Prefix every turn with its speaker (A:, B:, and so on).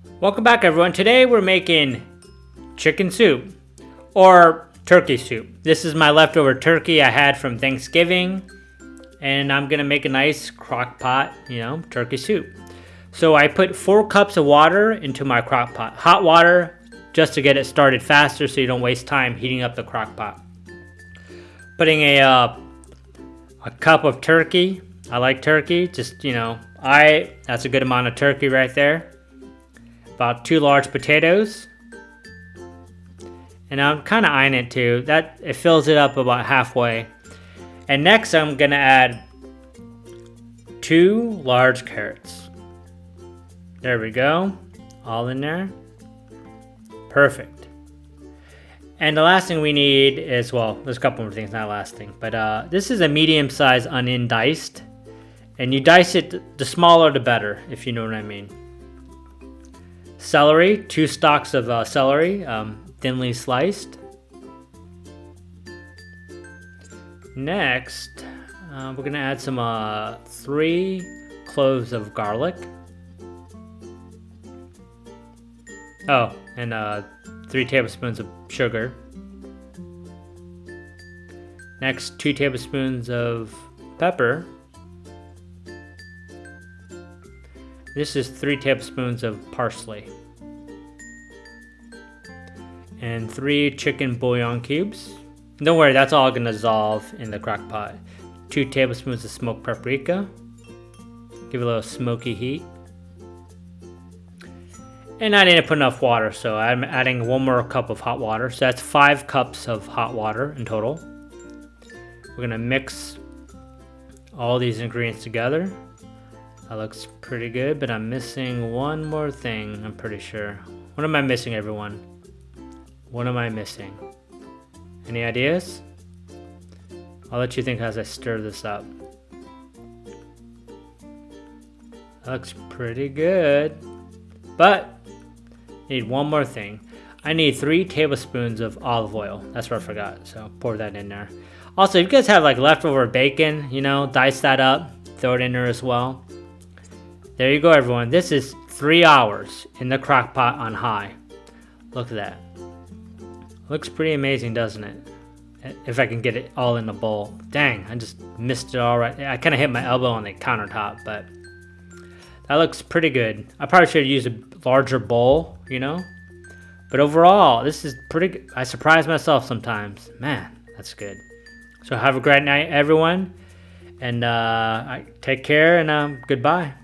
A: Welcome back, everyone. Today we're making chicken soup or turkey soup. This is my leftover turkey I had from Thanksgiving, and I'm gonna make a nice crock pot, turkey soup. So I put 4 cups of water into my crock pot. Hot water, just to get it started faster so you don't waste time heating up the crock pot. Putting a cup of turkey. I like turkey, that's a good amount of turkey right there. About 2 large potatoes. And I'm kind of eyeing it too. It fills it up about halfway. And next I'm gonna add 2 large carrots. There we go. All in there. Perfect. And the last thing we need is, well, there's a couple more things, not last thing. But this is a medium-sized onion diced. And you dice it, the smaller the better, if you know what I mean. Celery, 2 stalks of celery, thinly sliced. Next, we're gonna add some 3 cloves of garlic. Oh, and 3 tablespoons of sugar. Next, 2 tablespoons of pepper. This is 3 tablespoons of parsley. And 3 chicken bouillon cubes. Don't worry, that's all gonna dissolve in the crock pot. 2 tablespoons of smoked paprika. Give it a little smoky heat. And I didn't put enough water, so I'm adding 1 more cup of hot water. So that's 5 cups of hot water in total. We're gonna mix all these ingredients together. That looks pretty good, but I'm missing 1 more thing, I'm pretty sure. What am I missing, everyone? What am I missing? Any ideas? I'll let you think as I stir this up. That looks pretty good. But, need 1 more thing. I need 3 tablespoons of olive oil. That's what I forgot, so pour that in there. Also, if you guys have like leftover bacon, dice that up, throw it in there as well. There you go, everyone. This is 3 hours in the crock pot on high. Look at that. Looks pretty amazing, doesn't it? If I can get it all in the bowl. Dang, I just missed it all right. I kind of hit my elbow on the countertop, but that looks pretty good. I probably should have used a larger bowl, But overall, this is pretty good. I surprise myself sometimes. Man, that's good. So have a great night, everyone. And take care, and goodbye.